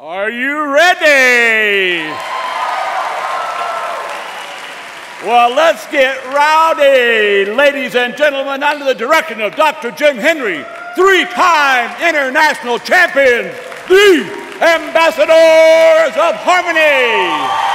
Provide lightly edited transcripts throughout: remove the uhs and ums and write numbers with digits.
Are you ready? Well, let's get rowdy, ladies and gentlemen, under the direction of Dr. Jim Henry, three-time international champions, the Ambassadors of Harmony.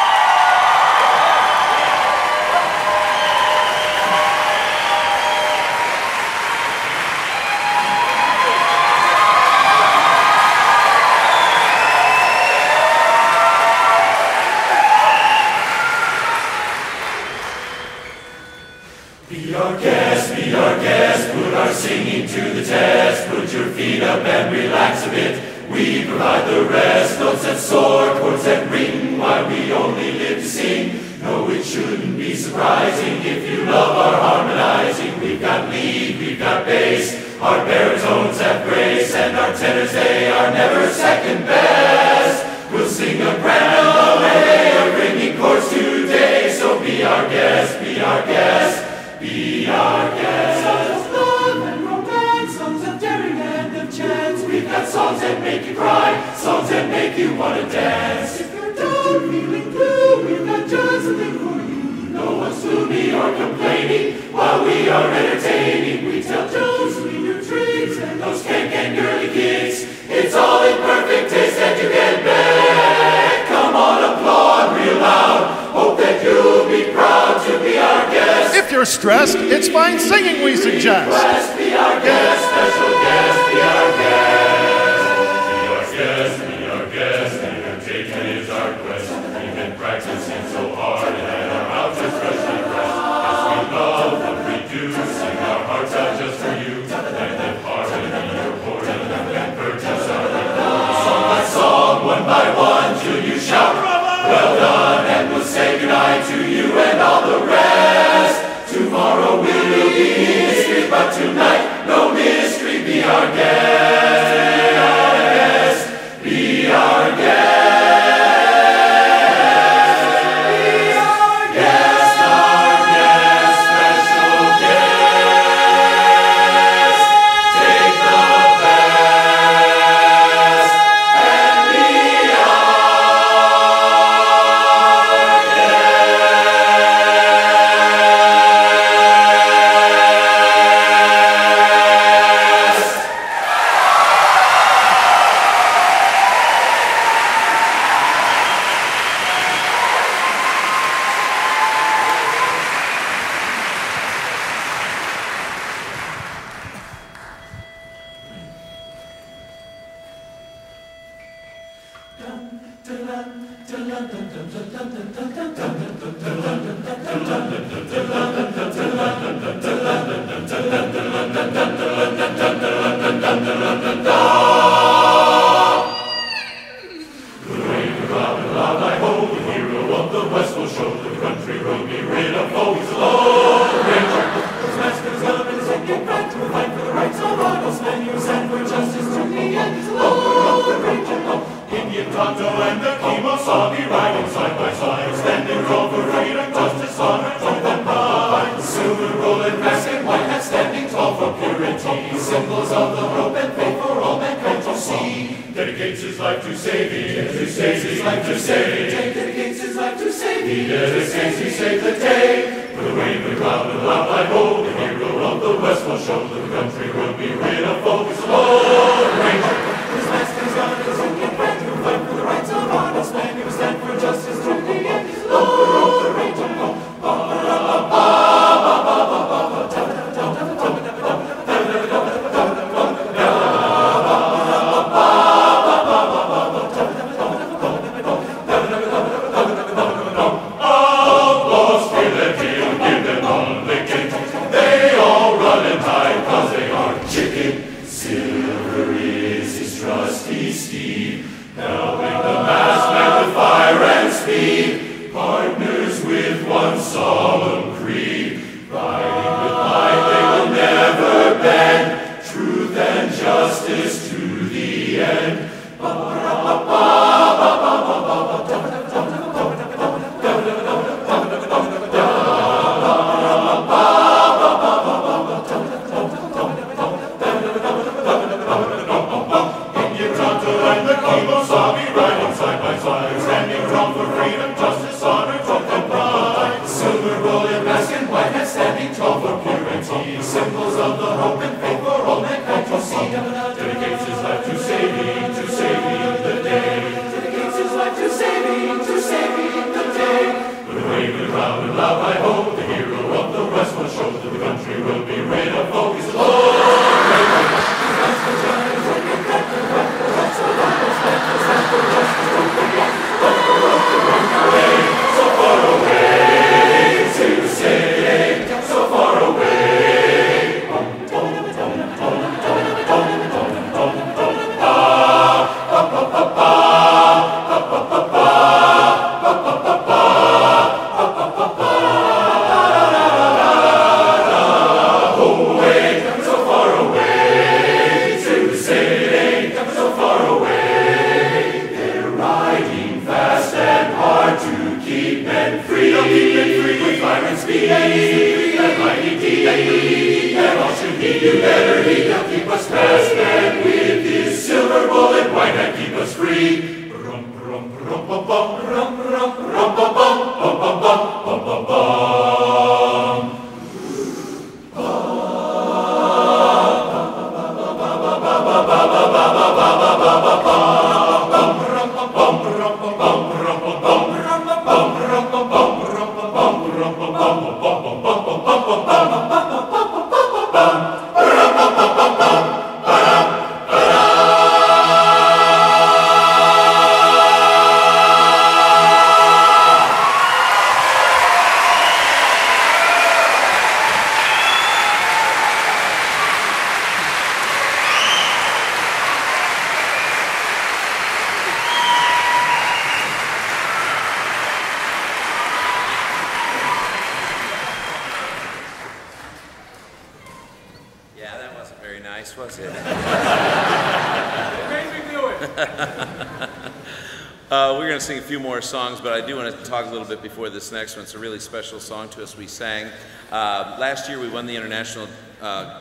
Be our guest, put our singing to the test. Put your feet up and relax a bit. We provide the rest, notes that soar, chords that ring, while we only live to sing. No, it shouldn't be surprising if you love our harmonizing. We've got lead, we've got bass, our baritones have grace, and our tenors, they are never second best. We'll sing a grand way of ringing chords today, so be our guest, be our guest. Be our guest. Songs of love and romance, songs of daring and of chance. We've got songs that make you cry, songs that make you want to dance. If you're down, feeling blue, we've got just something for you. No one's gloomy or complaining while we are entertaining. We tell jokes, we do tricks, and those cake and girly kicks. It's all in perfect taste that you get back. Come on, applaud real loud. Hope that you'll be proud to be our guest. If you're stressed, it's fine singing we suggest. Be our guest, special guest, be our guest. Be our guest, be our guest. Entertainment is our quest. We've been practicing so hard and our mouths are freshly pressed. As we love what we do, sing our hearts out just for you. And then harmony your portion and purchase our reward. Song by song, one by one, till you shout, well done, and we'll say goodnight to you and all the rest. Tomorrow we will be history, but tonight no mystery. Be our guest. Be our guest. Be our guest, special guest. Take the best and be our and the king will saw me riding. loud I ho, the hero of the West will show that the country will be rid of fogies. So far away to say, so far away. With fire and speed, and mighty deed, and all should heed, you better heed, he'll keep us fast, and with his silver bullet wine, and keep us free. Rum, rum, rum, bum, bum, rum, rum, rum, bum, bum, bum, bum, bum, bum, bum, bum. Was it? We're going to sing a few more songs, but I do want to talk a little bit before this next one. It's a really special song to us. We sang last year. We won the international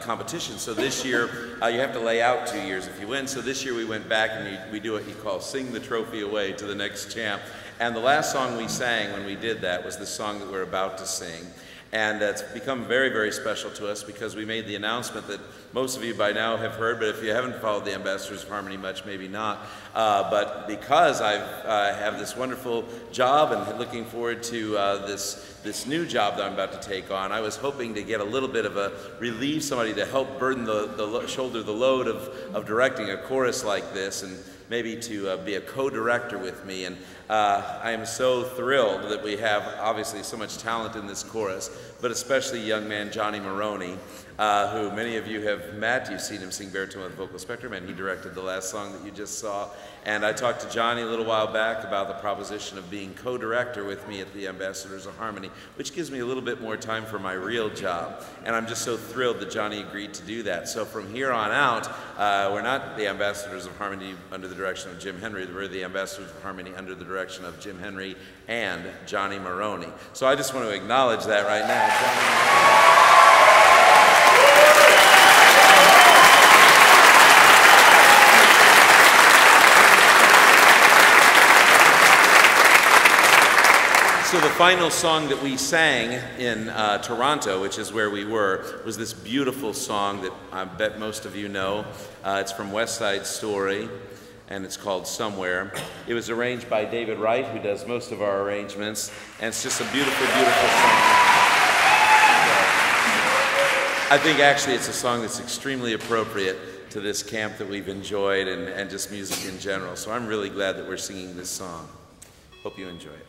competition. So this year, you have to lay out 2 years if you win. So this year we went back and we do what you call sing the trophy away to the next champ. And the last song we sang when we did that was the song that we're about to sing. And it's become very, very special to us because we made the announcement that most of you by now have heard, but if you haven't followed the Ambassadors of Harmony much, maybe not. But because I have this wonderful job and looking forward to this new job that I'm about to take on, I was hoping to get a little bit of a relieve, somebody to help burden shoulder the load of directing a chorus like this, and maybe to be a co-director with me. And I am so thrilled that we have obviously so much talent in this chorus, but especially young man Johnny Maroney, who many of you have met. You've seen him sing baritone with Vocal Spectrum, and he directed the last song that you just saw. And I talked to Johnny a little while back about the proposition of being co-director with me at the Ambassadors of Harmony, which gives me a little bit more time for my real job. And I'm just so thrilled that Johnny agreed to do that. So from here on out, we're not the Ambassadors of Harmony under the direction of Jim Henry. We're the Ambassadors of Harmony under the direction of Jim Henry and Johnny Maroney. So I just want to acknowledge that right now. So the final song that we sang in Toronto, which is where we were, was this beautiful song that I bet most of you know. It's from West Side Story, and it's called Somewhere. It was arranged by David Wright, who does most of our arrangements, and it's just a beautiful, beautiful song. I think actually it's a song that's extremely appropriate to this camp that we've enjoyed and just music in general. So I'm really glad that we're singing this song. Hope you enjoy it.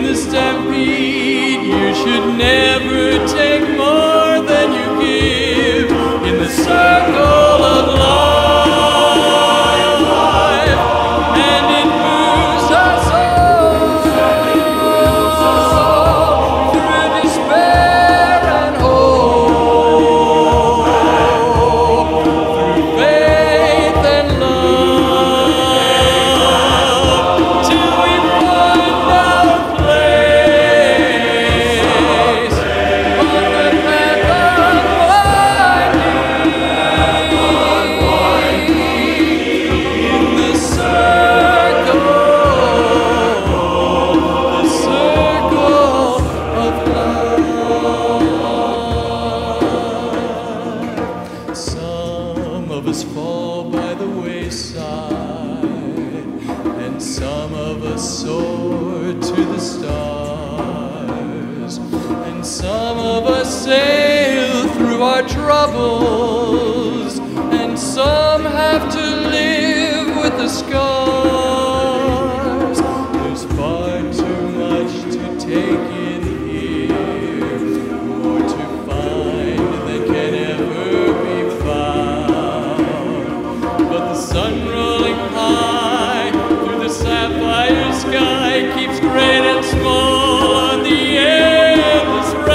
In the stampede, you should never take more than you give. In the circle of life, and it moves us all through despair and hope, through faith and love, till we find our place on the path unwinding in the circle of life. Some of us fall by the wayside, and some of us soar to the stars, and some of us sail through our troubles, and some have to live with the scars. There's far too much to take in here, more to find than can ever be found. But the sun rolling high through the sapphire sky keeps great and small on the endless round.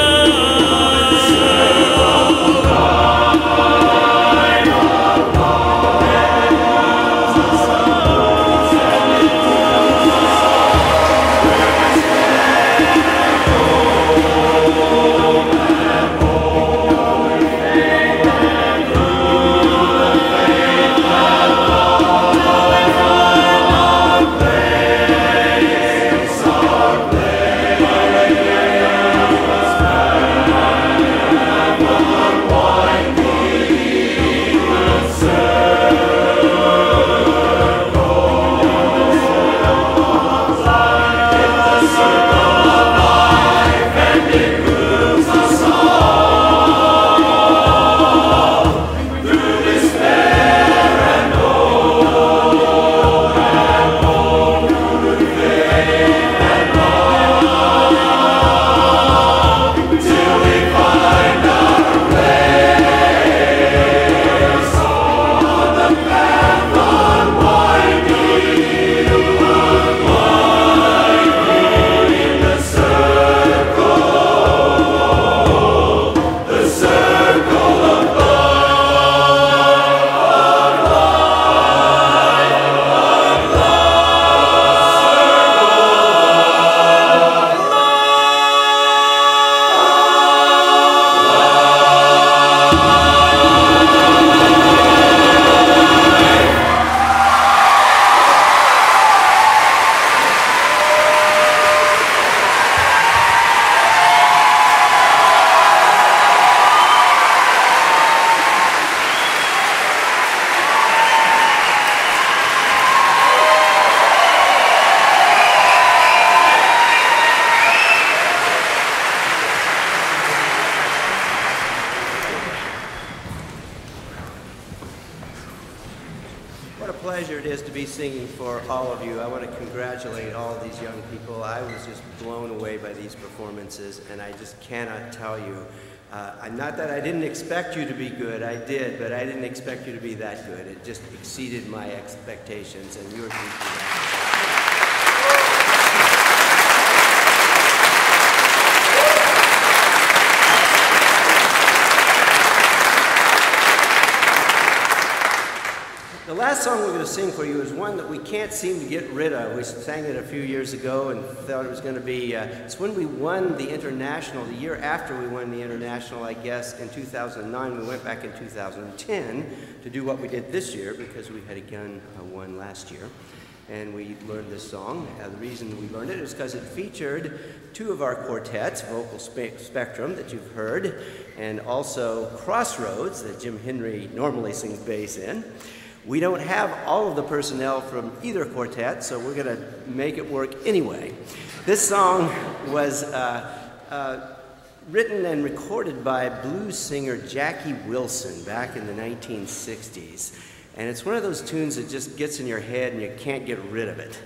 What a pleasure it is to be singing for all of you. I want to congratulate all of these young people. I was just blown away by these performances, and I just cannot tell you. Not that I didn't expect you to be good, I did, but I didn't expect you to be that good. It just exceeded my expectations, and you were doing that. The last song we're going to sing for you is one that we can't seem to get rid of. We sang it a few years ago and thought it was going to be, it's when we won the International, the year after we won the International, I guess, in 2009. We went back in 2010 to do what we did this year because we had again won last year. And we learned this song. The reason we learned it is because it featured two of our quartets, Vocal Spectrum, that you've heard, and also Crossroads, that Jim Henry normally sings bass in. We don't have all of the personnel from either quartet, so we're going to make it work anyway. This song was written and recorded by blues singer Jackie Wilson back in the 1960s. And it's one of those tunes that just gets in your head and you can't get rid of it.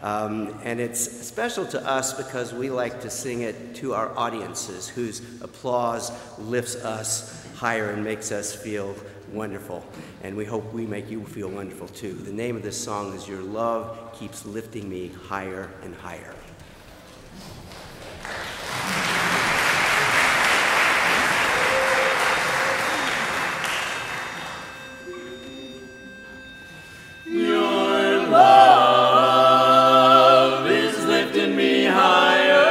And it's special to us because we like to sing it to our audiences, whose applause lifts us higher and makes us feel wonderful. And we hope we make you feel wonderful too. The name of this song is Your Love Keeps Lifting Me Higher and Higher. Your love is lifting me higher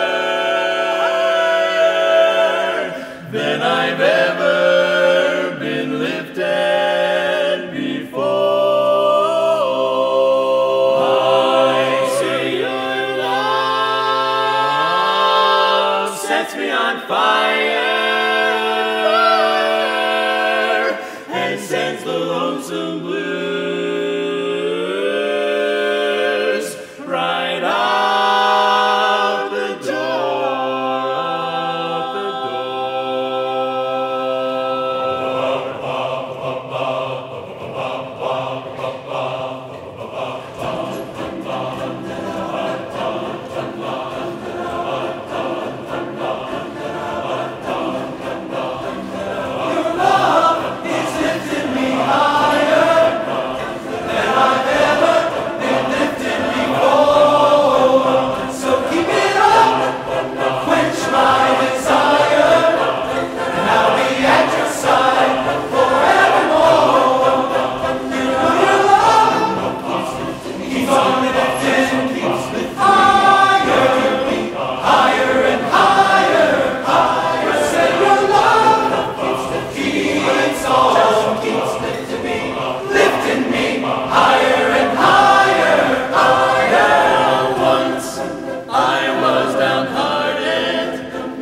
than I've ever been lifted before. I say your love sets me on fire and sends the lonesome blues right out the door, out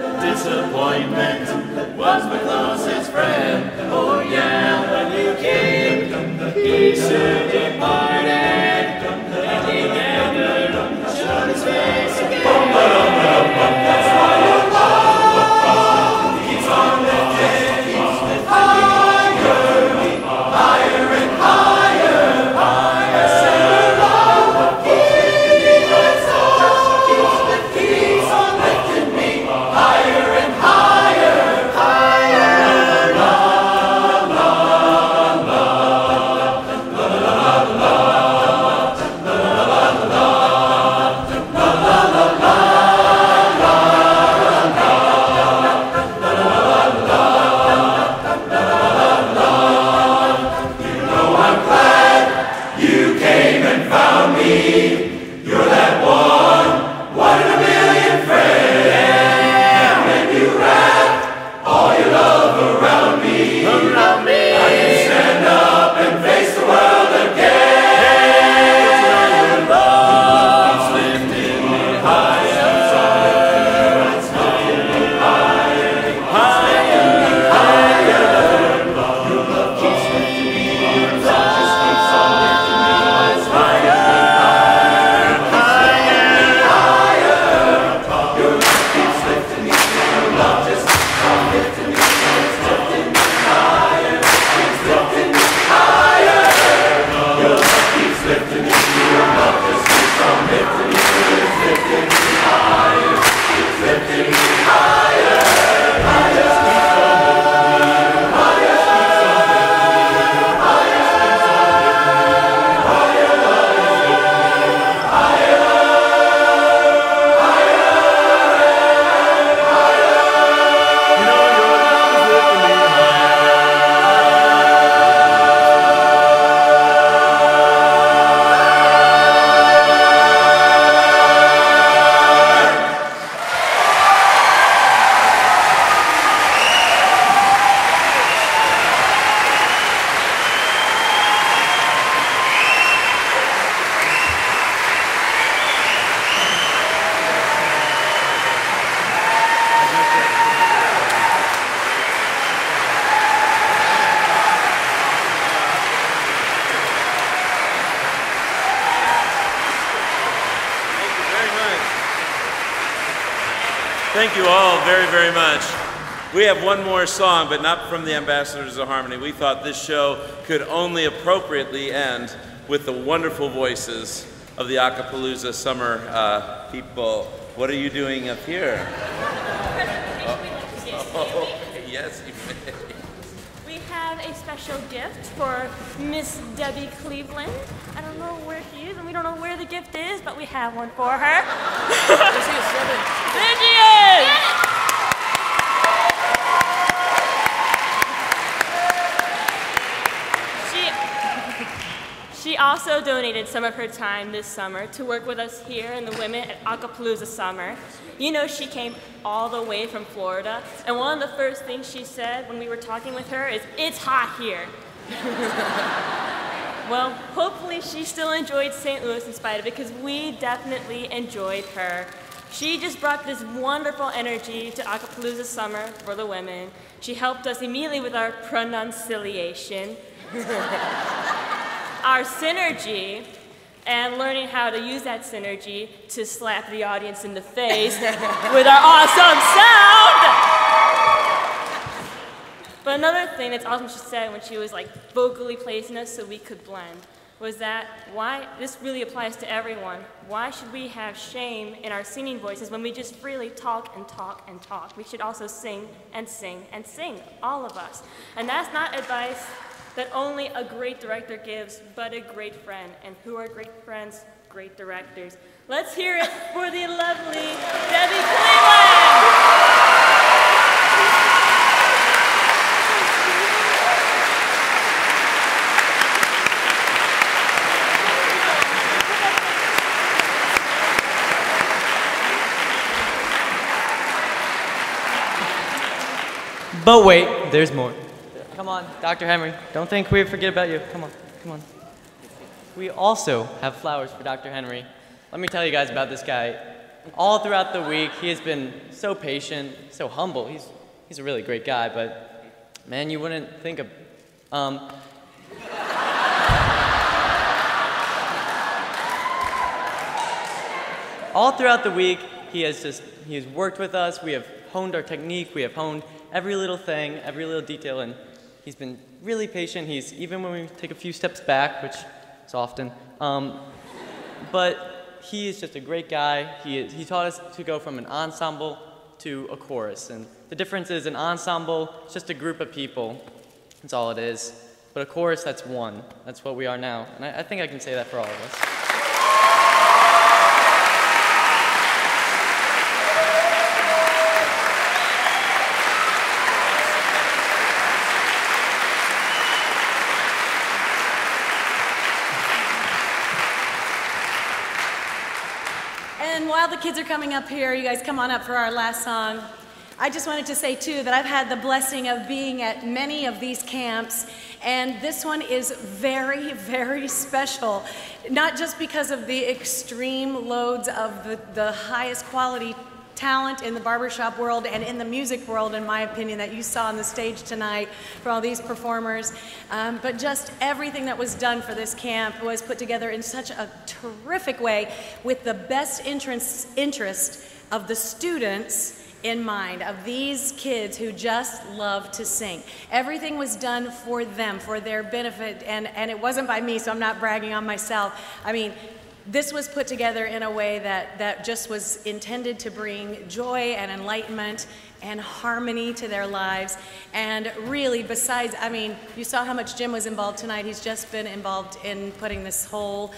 the disappointment was my closest friend. Oh yeah, when you came, he soon departed, and he never showed his face again. That's why your love keeps on lifting, higher, higher and higher, higher. Say your love keeps on lifting me higher and higher, higher. La la la la la You know I'm glad you came and found me. You're that one in a million friend. And when you wrap all your love around me, I can stand up and face the world again. Your love is lifting me higher, it's lifting me higher, higher, higher. Your love keeps lifting me, your love just keeps on lifting me higher, higher, higher. Your love keeps lifting me, your love just keeps on lifting me, it's lifting me higher, it's lifting me higher. Your love keeps lifting me, your love just keeps on lifting me, it's lifting me higher, it's lifting me higher, higher. Just keeps on lifting me, higher, you know your love is lifting me Thank you all very, very much. We have one more song, but not from the Ambassadors of Harmony. We thought this show could only appropriately end with the wonderful voices of the Acappellooza summer people. What are you doing up here? Yes, you may. We have a special gift for Miss Debbie Cleveland. I don't know where she is, and we don't know where the gift is, but we have one for her. There she is! She also donated some of her time this summer to work with us here in the Women at Acappellooza Summer. You know, she came all the way from Florida, and one of the first things she said when we were talking with her is, "It's hot here." Well, hopefully she still enjoyed St. Louis in spite of it, because we definitely enjoyed her. She just brought this wonderful energy to Acappellooza Summer for the women. She helped us immediately with our pronunciation. Our synergy, and learning how to use that synergy to slap the audience in the face with our awesome sound. But another thing that's awesome she said when she was like vocally placing us so we could blend was that this really applies to everyone. Why should we have shame in our singing voices when we just freely talk and talk and talk? We should also sing and sing and sing, all of us. And that's not advice that only a great director gives, but a great friend. And who are great friends? Great directors. Let's hear it for the lovely Debbie Cleveland! But wait, there's more. Come on, Dr. Henry. Don't think we forget about you. Come on, come on. We also have flowers for Dr. Henry. Let me tell you guys about this guy. All throughout the week, he has been so patient, so humble. He's a really great guy, but man, you wouldn't think of... All throughout the week, he has worked with us. We have honed our technique. We have honed every little thing, every little detail, and he's been really patient. Even when we take a few steps back, which is often, but he is just a great guy. He taught us to go from an ensemble to a chorus, and the difference is an ensemble is just a group of people. That's all it is. But a chorus, that's one. That's what we are now, and I think I can say that for all of us. While the kids are coming up here, you guys come on up for our last song. I just wanted to say, too, that I've had the blessing of being at many of these camps, and this one is very, very special. Not just because of the extreme loads of the highest quality talent in the barbershop world and in the music world, in my opinion, that you saw on the stage tonight for all these performers. But just everything that was done for this camp was put together in such a terrific way with the best interest of the students in mind, of these kids who just love to sing. Everything was done for them, for their benefit, and it wasn't by me, so I'm not bragging on myself. I mean, this was put together in a way that just was intended to bring joy and enlightenment and harmony to their lives. And really, besides, I mean, you saw how much Jim was involved tonight. He's just been involved in putting this whole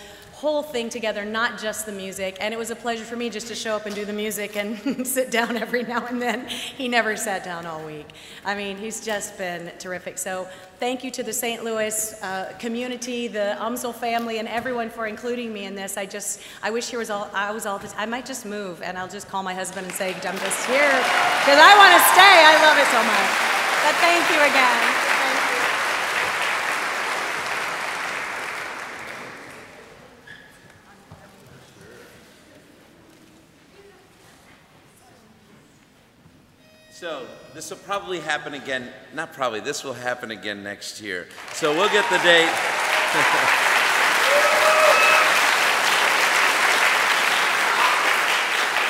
thing together, not just the music. And it was a pleasure for me just to show up and do the music and sit down every now and then. He never sat down all week. I mean, he's just been terrific. So thank you to the St. Louis community, the Umsel family, and everyone for including me in this. I wish I was all this. I might just move and I'll just call my husband and say, I'm just here because I want to stay. I love it so much. But thank you again. So this will probably happen again, not probably, this will happen again next year. So we'll get the date.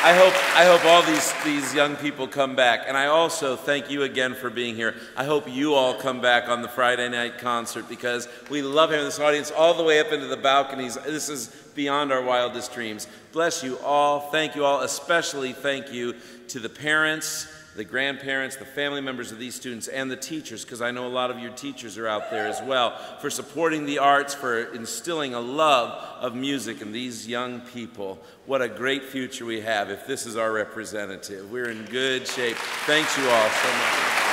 I hope I hope all these young people come back. And I also thank you again for being here. I hope you all come back on the Friday night concert because we love having this audience all the way up into the balconies. This is beyond our wildest dreams. Bless you all. Thank you all. Especially thank you to the parents, the grandparents, the family members of these students, and the teachers, because I know a lot of your teachers are out there as well, for supporting the arts, for instilling a love of music in these young people. What a great future we have if this is our representative. We're in good shape. Thanks you all so much.